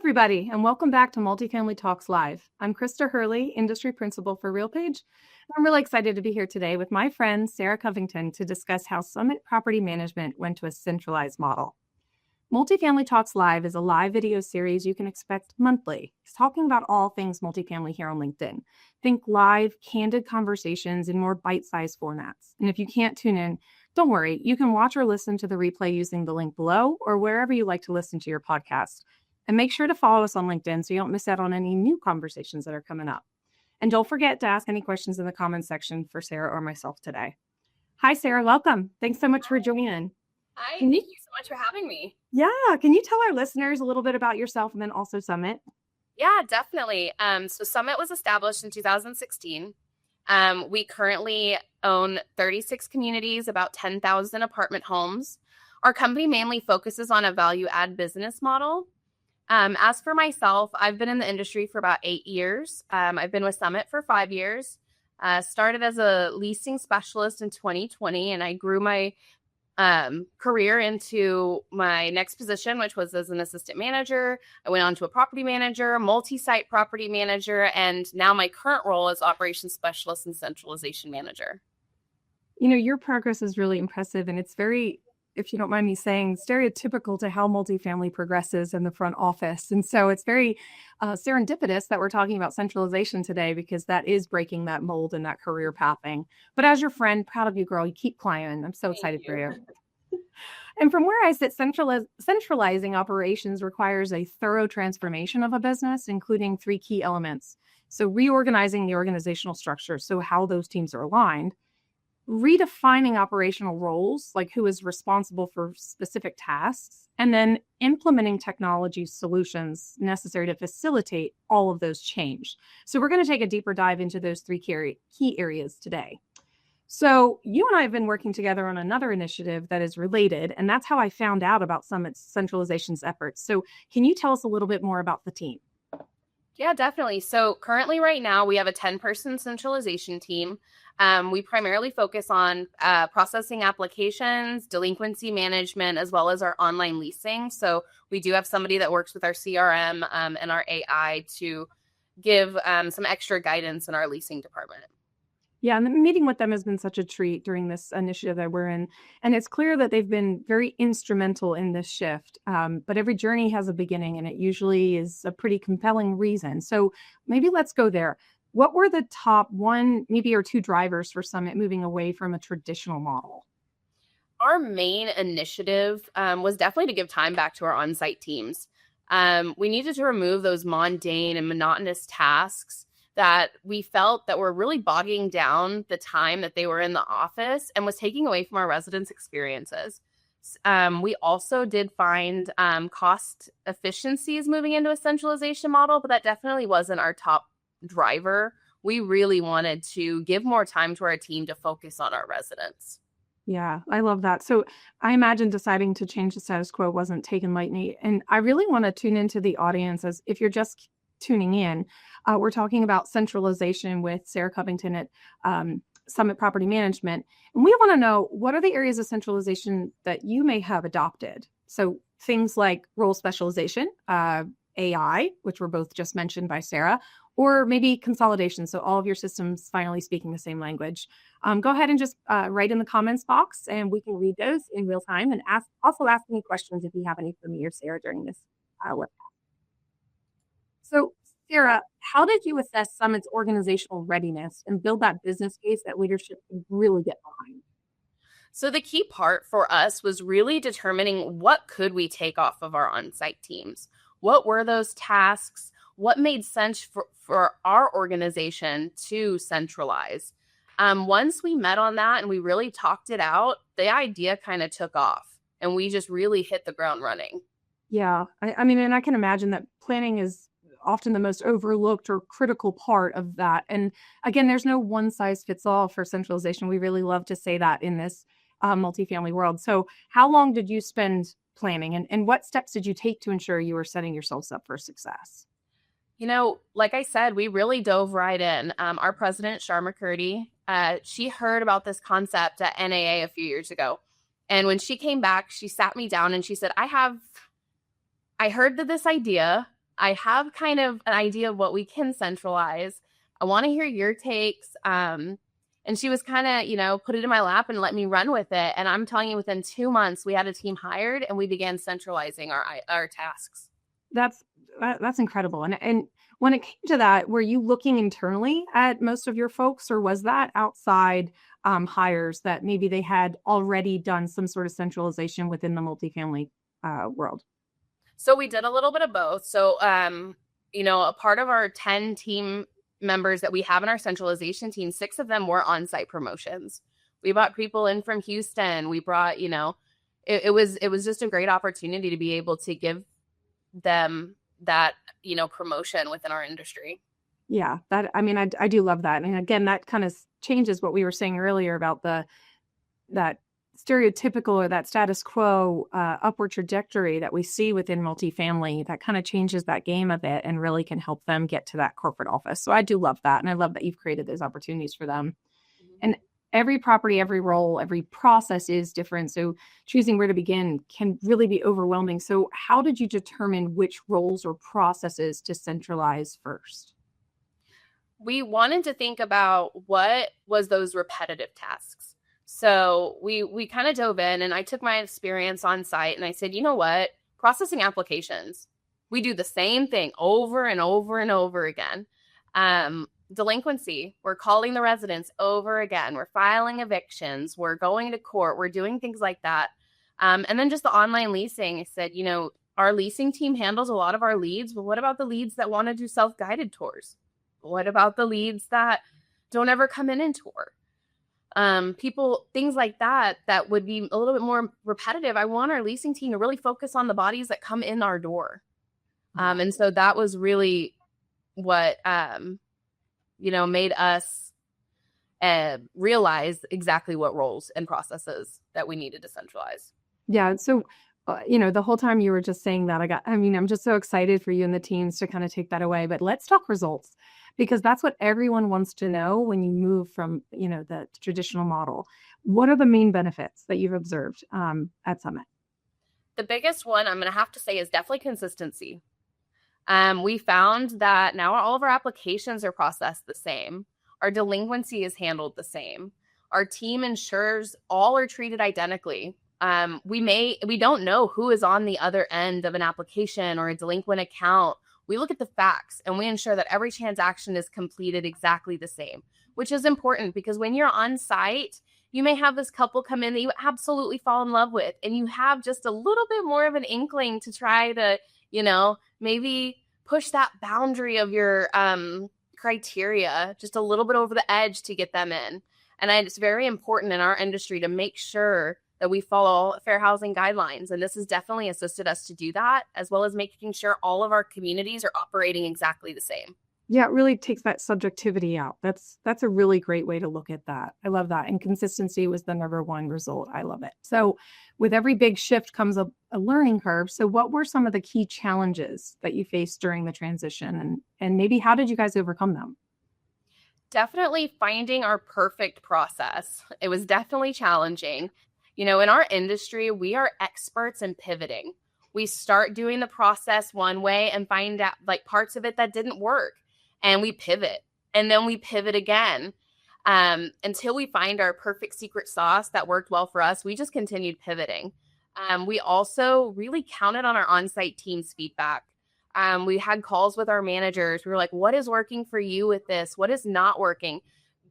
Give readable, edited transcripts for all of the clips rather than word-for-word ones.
everybody, and welcome back to Multifamily Talks Live. I'm Krista Hurley, Industry Principal for RealPage. I'm really excited to be here today with my friend, Sarah Covington, to discuss how Summit Property Management went to a centralized model. Multifamily Talks Live is a live video series you can expect monthly. It's talking about all things multifamily here on LinkedIn. Think live, candid conversations in more bite-sized formats. And if you can't tune in, don't worry. You can watch or listen to the replay using the link below or wherever you like to listen to your podcast. And make sure to follow us on LinkedIn so you don't miss out on any new conversations that are coming up. And don't forget to ask any questions in the comments section for Sarah or myself today. Hi, Sarah. Welcome. Thanks so much for joining. Hi, thank you so much for having me. Yeah. Can you tell our listeners a little bit about yourself and then also Summit? Yeah, definitely. So Summit was established in 2016. We currently own 36 communities, about 10,000 apartment homes. Our company mainly focuses on a value-add business model. As for myself, I've been in the industry for about 8 years. I've been with Summit for 5 years. Started as a leasing specialist in 2020, and I grew my career into my next position, which was as an assistant manager. I went on to a property manager, multi-site property manager, and now my current role is operations specialist and centralization manager. You know, your progress is really impressive, and it's very, if you don't mind me saying, stereotypical to how multifamily progresses in the front office. And so it's very serendipitous that we're talking about centralization today, because that is breaking that mold and that career pathing. But as your friend, proud of you, girl. You keep climbing. I'm so excited for you. And from where I sit, centralizing operations requires a thorough transformation of a business, including 3 key elements. So reorganizing the organizational structure, so how those teams are aligned, redefining operational roles, like who is responsible for specific tasks, and then implementing technology solutions necessary to facilitate all of those change. So we're going to take a deeper dive into those 3 key areas today. So you and I have been working together on another initiative that is related, and that's how I found out about Summit's centralization's efforts. So can you tell us a little bit more about the team? Yeah, definitely. So currently right now we have a 10-person centralization team. We primarily focus on processing applications, delinquency management, as well as our online leasing. So we do have somebody that works with our CRM and our AI to give some extra guidance in our leasing department. Yeah, and the meeting with them has been such a treat during this initiative that we're in. And it's clear that they've been very instrumental in this shift. But every journey has a beginning, and it usually is a pretty compelling reason. So maybe let's go there. What were the top 1, maybe or 2 drivers for Summit moving away from a traditional model? Our main initiative was definitely to give time back to our on-site teams. We needed to remove those mundane and monotonous tasks that we felt that were really bogging down the time that they were in the office and was taking away from our residents' experiences. We also did find cost efficiencies moving into a centralization model, but that definitely wasn't our top driver. We really wanted to give more time to our team to focus on our residents. Yeah, I love that. So I imagine deciding to change the status quo wasn't taken lightly. And I really want to tune into the audience, as if you're just tuning in. We're talking about centralization with Sarah Covington at Summit Property Management. And we want to know, what are the areas of centralization that you may have adopted? So things like role specialization, AI, which were both just mentioned by Sarah, or maybe consolidation. So all of your systems finally speaking the same language. Go ahead and just write in the comments box, and we can read those in real time, and also ask any questions if you have any for me or Sarah during this webcast. So Sarah, how did you assess Summit's organizational readiness and build that business case that leadership could really get behind? So the key part for us was really determining what could we take off of our on-site teams. What were those tasks? What made sense for our organization to centralize? Once we met on that and we really talked it out, the idea kind of took off and we just really hit the ground running. Yeah, I mean, and I can imagine that planning is often the most overlooked or critical part of that. And again, there's no one size fits all for centralization. We really love to say that in this multifamily world. So how long did you spend planning, and what steps did you take to ensure you were setting yourselves up for success? You know, like I said, we really dove right in. Our president, Shar McCurdy, she heard about this concept at NAA a few years ago. And when she came back, she sat me down and she said, I heard that this idea, I have kind of an idea of what we can centralize. I want to hear your takes. And she was kind of, put it in my lap and let me run with it. And I'm telling you, within 2 months, we had a team hired and we began centralizing our tasks. That's incredible. And when it came to that, were you looking internally at most of your folks, or was that outside hires that maybe they had already done some sort of centralization within the multifamily world? So we did a little bit of both. So, a part of our 10 team members that we have in our centralization team, 6 of them were on-site promotions. We brought people in from Houston. We brought, it was just a great opportunity to be able to give them that, promotion within our industry. Yeah, I do love that. And again, that kind of changes what we were saying earlier about that stereotypical or that status quo upward trajectory that we see within multifamily. That kind of changes that game a bit and really can help them get to that corporate office. So I do love that. And I love that you've created those opportunities for them. Mm-hmm. And every property, every role, every process is different. So choosing where to begin can really be overwhelming. So how did you determine which roles or processes to centralize first? We wanted to think about what was those repetitive tasks. So we kind of dove in, and I took my experience on site and I said, you know what, processing applications, we do the same thing over and over and over again. Delinquency, we're calling the residents over again. We're filing evictions. We're going to court. We're doing things like that. And then just the online leasing, I said, our leasing team handles a lot of our leads, but what about the leads that want to do self-guided tours? What about the leads that don't ever come in and tour? People, things like that would be a little bit more repetitive. I want our leasing team to really focus on the bodies that come in our door. And so that was really what, made us realize exactly what roles and processes that we needed to centralize. Yeah. So, the whole time you were just saying that, I'm just so excited for you and the teams to kind of take that away. But let's talk results, because that's what everyone wants to know when you move from, the traditional model. What are the main benefits that you've observed at Summit? The biggest one I'm going to have to say is definitely consistency. We found that now all of our applications are processed the same. Our delinquency is handled the same. Our team ensures all are treated identically. We don't know who is on the other end of an application or a delinquent account. We look at the facts and we ensure that every transaction is completed exactly the same, which is important because when you're on site, you may have this couple come in that you absolutely fall in love with, and you have just a little bit more of an inkling to try to, maybe push that boundary of your criteria just a little bit over the edge to get them in. And it's very important in our industry to make sure that we follow fair housing guidelines. And this has definitely assisted us to do that, as well as making sure all of our communities are operating exactly the same. Yeah, it really takes that subjectivity out. That's a really great way to look at that. I love that. And consistency was the number one result. I love it. So with every big shift comes a learning curve. So what were some of the key challenges that you faced during the transition? And maybe how did you guys overcome them? Definitely finding our perfect process. It was definitely challenging. In our industry, we are experts in pivoting. We start doing the process one way and find out parts of it that didn't work. And we pivot, and then we pivot again until we find our perfect secret sauce that worked well for us. We just continued pivoting. We also really counted on our on-site team's feedback. We had calls with our managers. We were like, what is working for you with this? What is not working?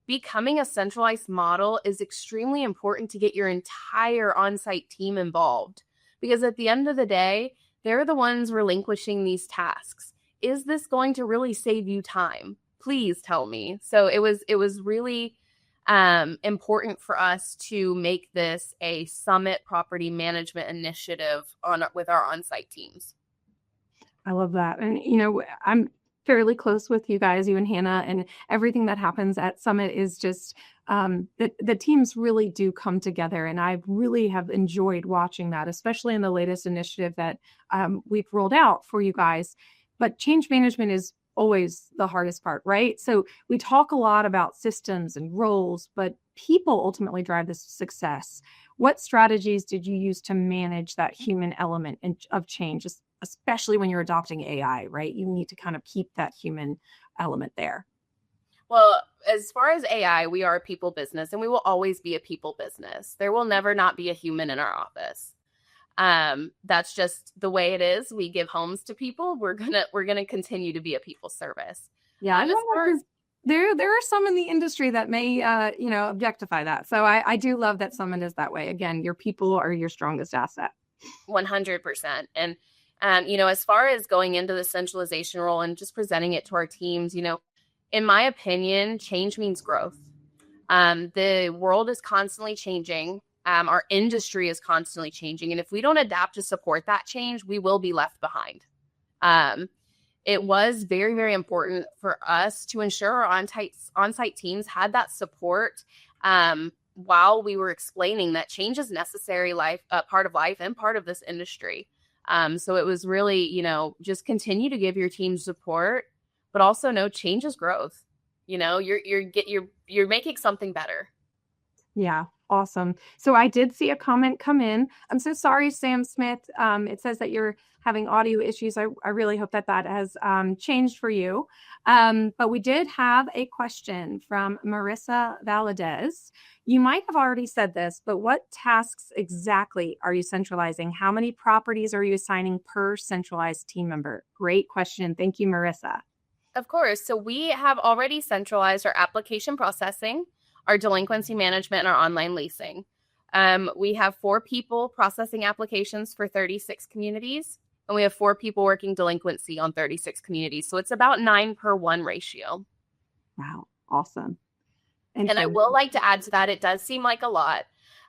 Becoming a centralized model is extremely important to get your entire on-site team involved, because at the end of the day, they're the ones relinquishing these tasks. Is this going to really save you time? Please tell me. So it was really important for us to make this a Summit property management initiative with our on-site teams. I love that. And, I'm fairly close with you guys, you and Hannah, and everything that happens at Summit is just the teams really do come together. And I really have enjoyed watching that, especially in the latest initiative that we've rolled out for you guys. But change management is always the hardest part, right? So we talk a lot about systems and roles, but people ultimately drive this success. What strategies did you use to manage that human element of change, especially when you're adopting AI, right? You need to kind of keep that human element there. Well, as far as AI, we are a people business and we will always be a people business. There will never not be a human in our office. That's just the way it is. We give homes to people. We're gonna continue to be a people service. Yeah, I love that, 'cause there are some in the industry that may objectify that. So I do love that Summit is that way. Again, your people are your strongest asset. 100%. And as far as going into the centralization role and just presenting it to our teams, in my opinion, change means growth. The world is constantly changing. Our industry is constantly changing. And if we don't adapt to support that change, we will be left behind. It was very, very important for us to ensure our on-site teams had that support while we were explaining that change is necessary part of life and part of this industry. So it was really, just continue to give your team support, but also know change is growth. You're making something better. Yeah, awesome. So I did see a comment come in. I'm so sorry, Sam Smith. It says that you're having audio issues. I really hope that has changed for you. But we did have a question from Marissa Valadez. You might have already said this, but what tasks exactly are you centralizing? How many properties are you assigning per centralized team member? Great question. Thank you, Marissa. Of course. So we have already centralized our application processing, our delinquency management, and our online leasing. We have 4 people processing applications for 36 communities, and we have 4 people working delinquency on 36 communities. So it's about 9-per-1 ratio. Wow. Awesome. And I will like to add to that, it does seem like a lot.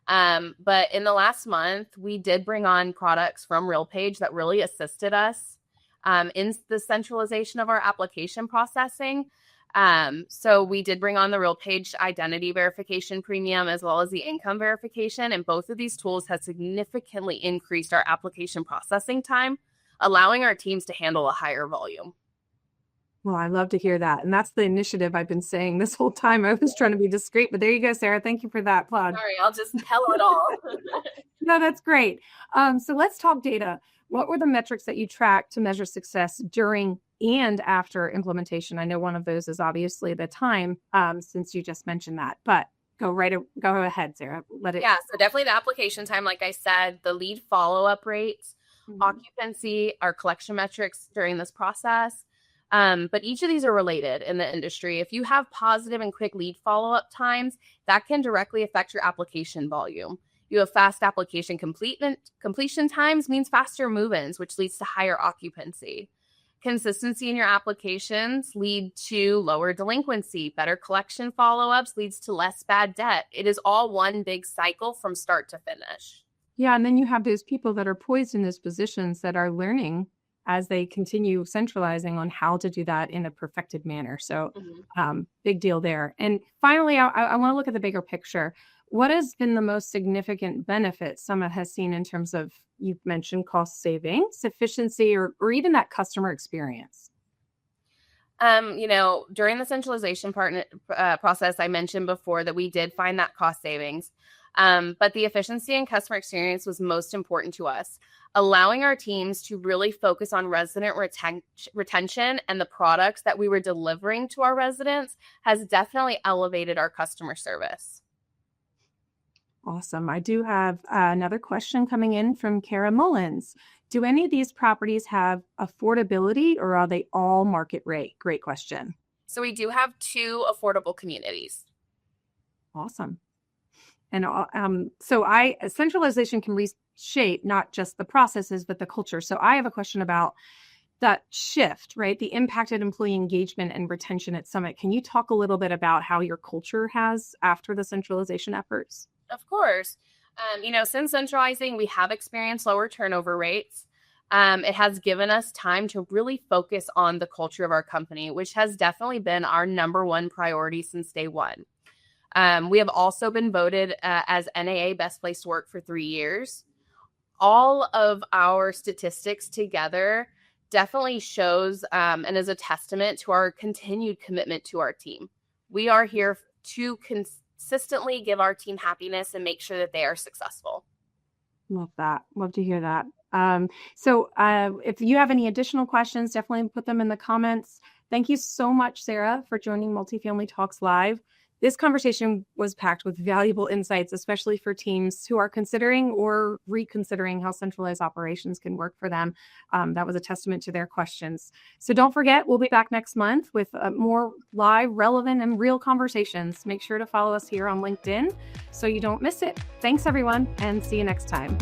But in the last month, we did bring on products from RealPage that really assisted us in the centralization of our application processing. So we did bring on the RealPage identity verification premium as well as the income verification. And both of these tools have significantly increased our application processing time, allowing our teams to handle a higher volume. Well, I love to hear that. And that's the initiative I've been saying this whole time. I was trying to be discreet, but there you go, Sarah. Thank you for that plug. Sorry, I'll just tell it all. No, that's great. So let's talk data. What were the metrics that you tracked to measure success during and after implementation? I know one of those is obviously the time, since you just mentioned that, but go ahead, Sarah. Yeah, so definitely the application time, like I said, the lead follow-up rates, occupancy, our collection metrics during this process. But each of these are related in the industry. If you have positive and quick lead follow-up times, that can directly affect your application volume. You have fast application completion times means faster move-ins, which leads to higher occupancy. Consistency in your applications lead to lower delinquency. Better collection follow-ups leads to less bad debt. It is all one big cycle from start to finish. Yeah, and then you have those people that are poised in those positions that are learning as they continue centralizing on how to do that in a perfected manner. So big deal there. And finally, I want to look at the bigger picture. What has been the most significant benefit Summit has seen in terms of, you've mentioned cost savings, efficiency, or even that customer experience? During the centralization process, I mentioned before that we did find that cost savings. But the efficiency and customer experience was most important to us, allowing our teams to really focus on resident retention and the products that we were delivering to our residents has definitely elevated our customer service. Awesome. I do have another question coming in from Kara Mullins. Do any of these properties have affordability or are they all market rate? Great question. So we do have 2 affordable communities. Awesome. And centralization can reshape not just the processes, but the culture. So I have a question about that shift, right? The impacted employee engagement and retention at Summit. Can you talk a little bit about how your culture has after the centralization efforts? Of course. Since centralizing, we have experienced lower turnover rates. It has given us time to really focus on the culture of our company, which has definitely been our number 1 priority since day one. We have also been voted as NAA Best Place to Work for 3 years. All of our statistics together definitely shows and is a testament to our continued commitment to our team. We are here to consistently give our team happiness and make sure that they are successful. Love that. Love to hear that. If you have any additional questions, definitely put them in the comments. Thank you so much, Sarah, for joining Multifamily Talks Live. This conversation was packed with valuable insights, especially for teams who are considering or reconsidering how centralized operations can work for them. That was a testament to their questions. So don't forget, we'll be back next month with more live, relevant, and real conversations. Make sure to follow us here on LinkedIn so you don't miss it. Thanks, everyone, and see you next time.